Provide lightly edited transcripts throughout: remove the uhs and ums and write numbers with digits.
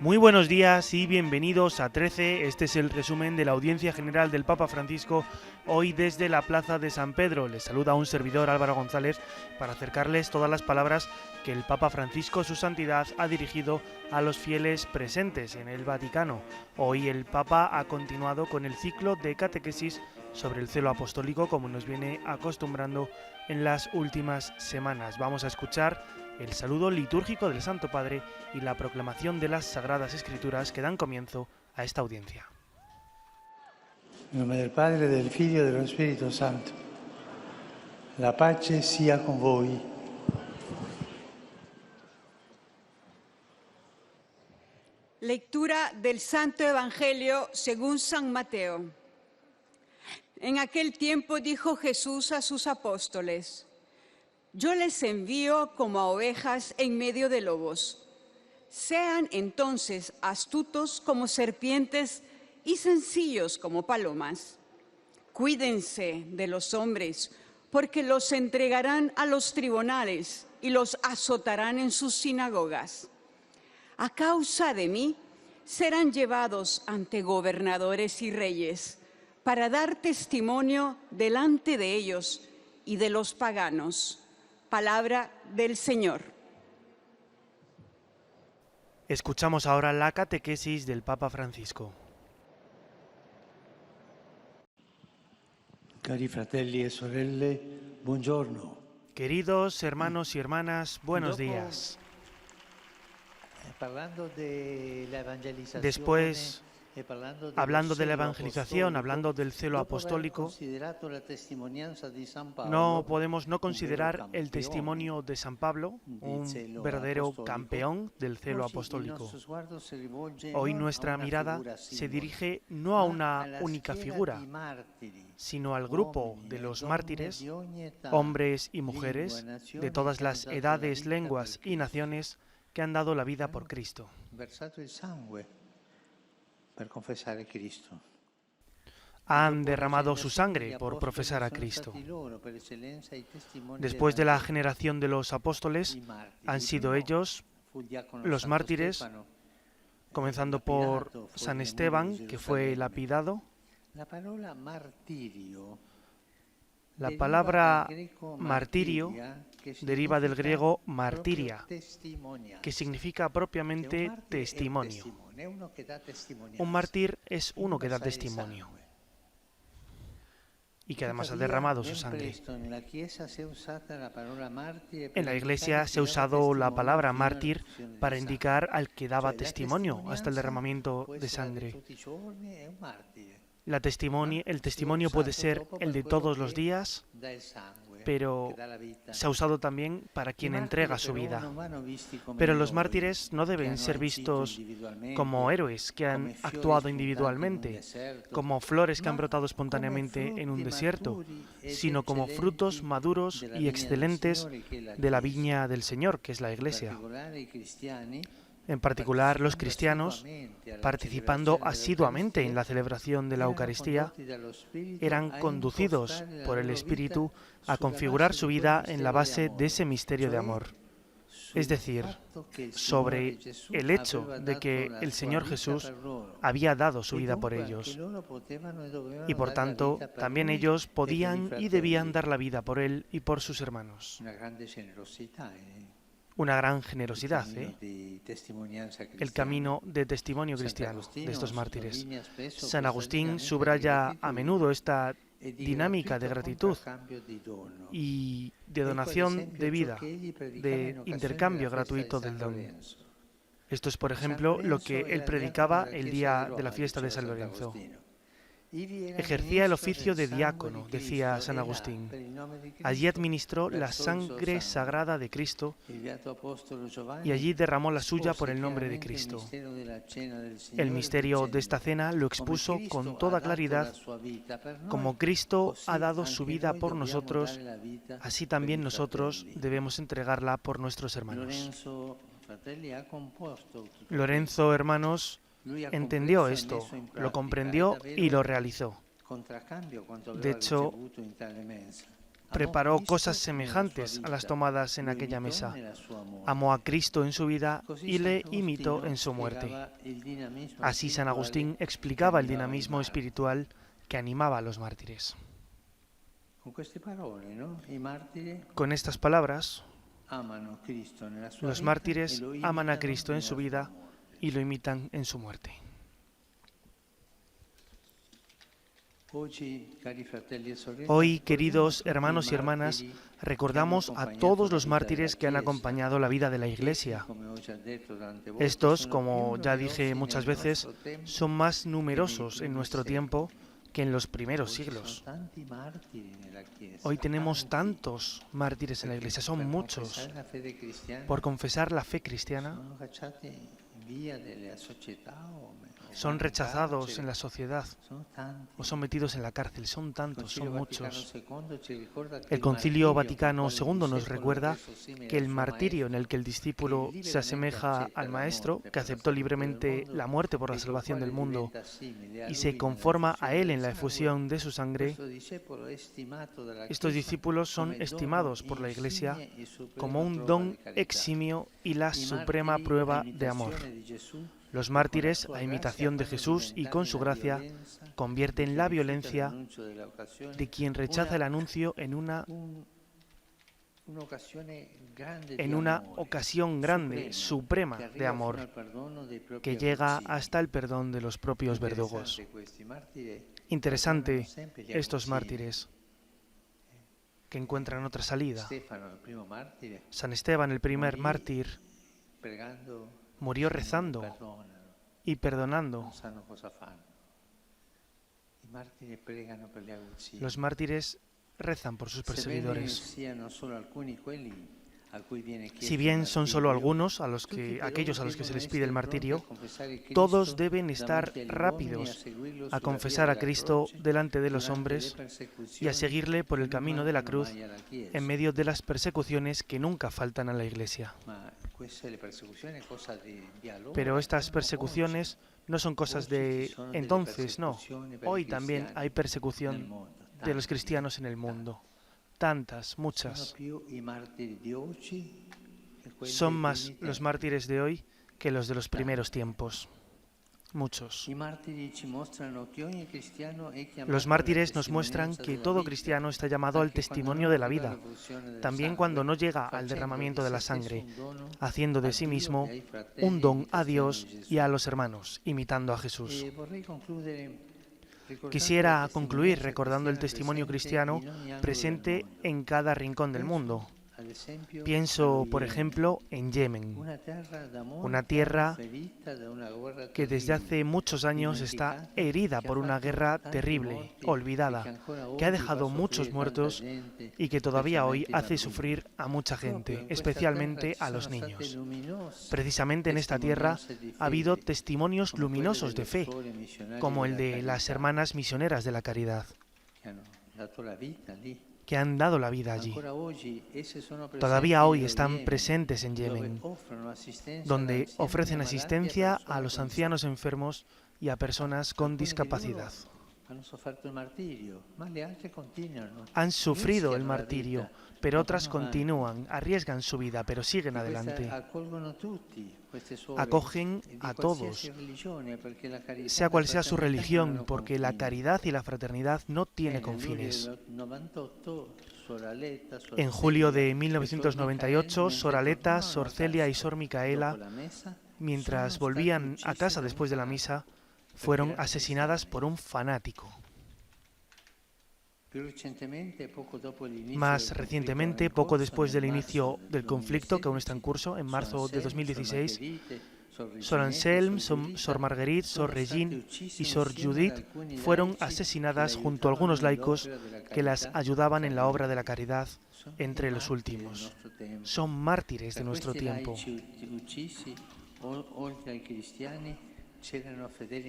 Muy buenos días y bienvenidos a 13. Este es el resumen de la audiencia general del Papa Francisco hoy desde la Plaza de San Pedro. Les saluda un servidor, Álvaro González, para acercarles todas las palabras que el Papa Francisco, su santidad, ha dirigido a los fieles presentes en el Vaticano. Hoy el Papa ha continuado con el ciclo de catequesis sobre el celo apostólico, como nos viene acostumbrando en las últimas semanas. Vamos a escuchar el saludo litúrgico del Santo Padre y la proclamación de las Sagradas Escrituras que dan comienzo a esta audiencia. En nombre del Padre, del Figlio y del Espíritu Santo. La pace sia con voi. Lectura del Santo Evangelio según San Mateo. En aquel tiempo dijo Jesús a sus apóstoles: Yo les envío como a ovejas en medio de lobos. Sean entonces astutos como serpientes y sencillos como palomas. Cuídense de los hombres, porque los entregarán a los tribunales y los azotarán en sus sinagogas. A causa de mí, serán llevados ante gobernadores y reyes, para dar testimonio delante de ellos y de los paganos. Palabra del Señor. Escuchamos ahora la catequesis del Papa Francisco. Cari fratelli e sorelle, buongiorno. Queridos hermanos y hermanas, buenos días. Después, hablando de la evangelización, hablando del celo apostólico, no podemos no considerar el testimonio de San Pablo, un verdadero campeón del celo apostólico. Hoy nuestra mirada se dirige no a una única figura, sino al grupo de los mártires, hombres y mujeres, de todas las edades, lenguas y naciones, que han dado la vida por Cristo. Han derramado su sangre por profesar a Cristo. Después de la generación de los apóstoles, han sido ellos los mártires, comenzando por San Esteban, que fue lapidado. La palabra martirio deriva del griego martiria, que significa propiamente testimonio. Un mártir es uno que da testimonio y que además ha derramado su sangre. En la Iglesia se ha usado la palabra mártir para indicar al que daba testimonio hasta el derramamiento de sangre. El testimonio puede ser el de todos los días, pero se ha usado también para quien entrega su vida. Pero los mártires no deben ser vistos como héroes que han actuado individualmente, como flores que han brotado espontáneamente en un desierto, sino como frutos maduros y excelentes de la viña del Señor, que es la Iglesia. En particular, los cristianos, participando asiduamente en la celebración de la Eucaristía, eran conducidos por el Espíritu a configurar su vida en la base de ese misterio de amor. Es decir, sobre el hecho de que el Señor Jesús había dado su vida por ellos. Y por tanto, también ellos podían y debían dar la vida por Él y por sus hermanos. Una gran generosidad, el camino de testimonio cristiano de estos mártires. San Agustín subraya a menudo esta dinámica de gratitud y de donación de vida, de intercambio gratuito del don. Esto es, por ejemplo, lo que él predicaba el día de la fiesta de San Lorenzo. Ejercía el oficio de diácono, decía San Agustín. Allí administró la sangre sagrada de Cristo y allí derramó la suya por el nombre de Cristo. El misterio de esta cena lo expuso con toda claridad. Como Cristo ha dado su vida por nosotros, así también nosotros debemos entregarla por nuestros hermanos. Lorenzo, hermanos, entendió esto, lo comprendió y lo realizó. De hecho, preparó cosas semejantes a las tomadas en aquella mesa. Amó a Cristo en su vida y le imitó en su muerte. Así San Agustín explicaba el dinamismo espiritual que animaba a los mártires. Con estas palabras, los mártires aman a Cristo en su vida y lo imitan en su muerte. Hoy, queridos hermanos y hermanas, recordamos a todos los mártires que han acompañado la vida de la Iglesia. Estos, como ya dije muchas veces, son más numerosos en nuestro tiempo que en los primeros siglos. Hoy tenemos tantos mártires en la Iglesia, son muchos. Por confesar la fe cristiana, son rechazados en la sociedad o son metidos en la cárcel. Son tantos, son muchos. El Concilio Vaticano II nos recuerda que el martirio en el que el discípulo se asemeja al Maestro, que aceptó libremente la muerte por la salvación del mundo y se conforma a él en la efusión de su sangre, estos discípulos son estimados por la Iglesia como un don eximio y la suprema prueba de amor. Los mártires, a imitación de Jesús y con su gracia, convierten la violencia de quien rechaza el anuncio en una ocasión grande, suprema de amor, que llega hasta el perdón de los propios verdugos. Interesante estos mártires que encuentran otra salida. San Esteban, el primer mártir, murió rezando y perdonando. Los mártires rezan por sus perseguidores. Si bien son solo algunos aquellos a los que se les pide el martirio, todos deben estar rápidos a confesar a Cristo delante de los hombres y a seguirle por el camino de la cruz en medio de las persecuciones que nunca faltan a la Iglesia. Pero estas persecuciones no son cosas de entonces, no. Hoy también hay persecución de los cristianos en el mundo. Tantas, muchas. Son más los mártires de hoy que los de los primeros tiempos. Muchos. Los mártires nos muestran que todo cristiano está llamado al testimonio de la vida, también cuando no llega al derramamiento de la sangre, haciendo de sí mismo un don a Dios y a los hermanos, imitando a Jesús. Quisiera concluir recordando el testimonio cristiano presente en cada rincón del mundo. Pienso, por ejemplo, en Yemen, una tierra que desde hace muchos años está herida por una guerra terrible, olvidada, que ha dejado muchos muertos y que todavía hoy hace sufrir a mucha gente, especialmente a los niños. Precisamente en esta tierra ha habido testimonios luminosos de fe, como el de las hermanas misioneras de la caridad, que han dado la vida allí. Todavía hoy están presentes en Yemen, donde ofrecen asistencia a los ancianos enfermos y a personas con discapacidad. Han sufrido el martirio, pero otras continúan, arriesgan su vida, pero siguen adelante. Acogen a todos, sea cual sea su religión, porque la caridad y la fraternidad no tiene confines. En julio de 1998, Sor Aleta, Sor Celia y Sor Micaela, mientras volvían a casa después de la misa, fueron asesinadas por un fanático. Más recientemente, poco después del inicio del conflicto, que aún está en curso, en marzo de 2016, Sor Anselme, Sor Marguerite, Sor Regine y Sor Judith fueron asesinadas junto a algunos laicos que las ayudaban en la obra de la caridad entre los últimos. Son mártires de nuestro tiempo.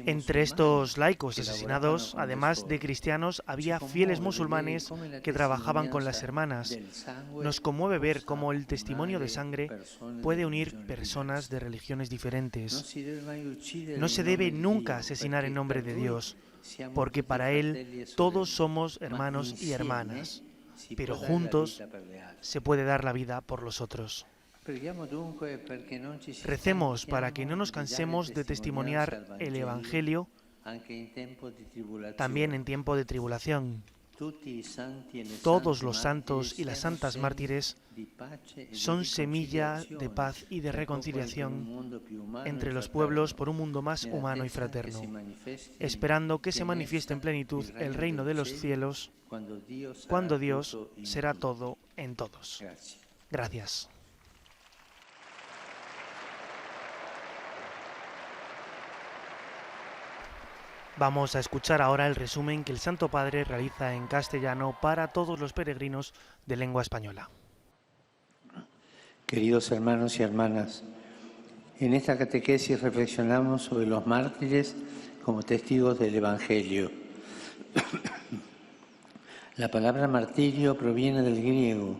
Entre estos laicos asesinados, además de cristianos, había fieles musulmanes que trabajaban con las hermanas. Nos conmueve ver cómo el testimonio de sangre puede unir personas de religiones diferentes. No se debe nunca asesinar en nombre de Dios, porque para Él todos somos hermanos y hermanas. pero juntos se puede dar la vida por los otros. Recemos para que no nos cansemos de testimoniar el Evangelio también en tiempo de tribulación. Todos los santos y las santas mártires son semilla de paz y de reconciliación entre los pueblos por un mundo más humano y fraterno, esperando que se manifieste en plenitud el reino de los cielos, cuando Dios será todo en todos. Gracias. Vamos a escuchar ahora el resumen que el Santo Padre realiza en castellano para todos los peregrinos de lengua española. Queridos hermanos y hermanas, en esta catequesis reflexionamos sobre los mártires como testigos del Evangelio. La palabra martirio proviene del griego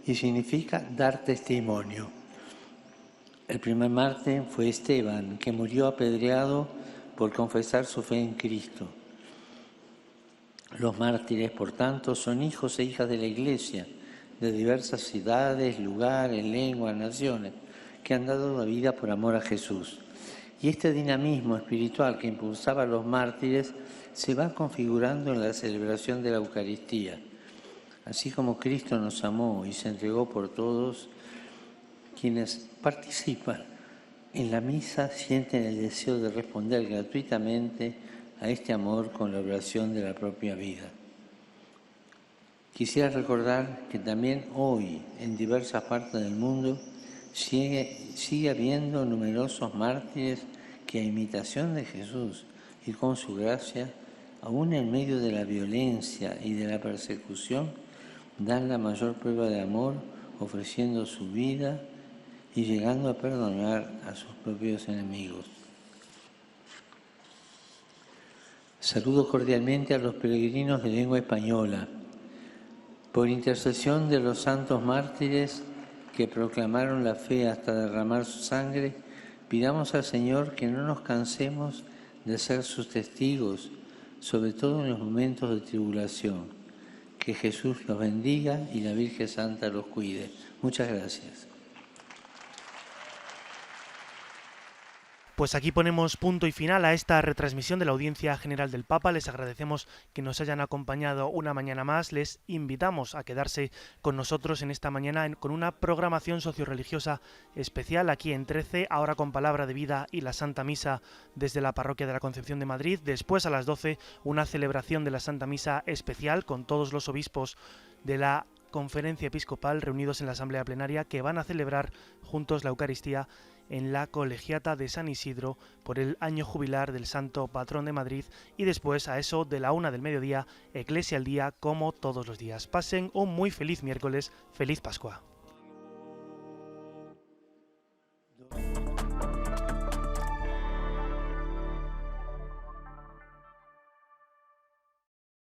y significa dar testimonio. El primer mártir fue Esteban, que murió apedreado por confesar su fe en Cristo. Los mártires, por tanto, son hijos e hijas de la Iglesia, de diversas ciudades, lugares, lenguas, naciones, que han dado la vida por amor a Jesús. Y este dinamismo espiritual que impulsaba a los mártires se va configurando en la celebración de la Eucaristía. Así como Cristo nos amó y se entregó por todos, quienes participan en la misa sienten el deseo de responder gratuitamente a este amor con la oración de la propia vida. Quisiera recordar que también hoy, en diversas partes del mundo, sigue habiendo numerosos mártires que a imitación de Jesús y con su gracia, aún en medio de la violencia y de la persecución, dan la mayor prueba de amor ofreciendo su vida y llegando a perdonar a sus propios enemigos. Saludo cordialmente a los peregrinos de lengua española. Por intercesión de los santos mártires que proclamaron la fe hasta derramar su sangre, pidamos al Señor que no nos cansemos de ser sus testigos, sobre todo en los momentos de tribulación. Que Jesús los bendiga y la Virgen Santa los cuide. Muchas gracias. Pues aquí ponemos punto y final a esta retransmisión de la Audiencia General del Papa. Les agradecemos que nos hayan acompañado una mañana más. Les invitamos a quedarse con nosotros en esta mañana con una programación socioreligiosa especial aquí en 13, ahora con Palabra de Vida y la Santa Misa desde la Parroquia de la Concepción de Madrid. Después a las 12 una celebración de la Santa Misa especial con todos los obispos de la Conferencia Episcopal reunidos en la Asamblea Plenaria que van a celebrar juntos la Eucaristía en la Colegiata de San Isidro por el año jubilar del Santo Patrón de Madrid y después a eso de la 1 del mediodía, Eclesia al Día como todos los días. Pasen un muy feliz miércoles, feliz Pascua.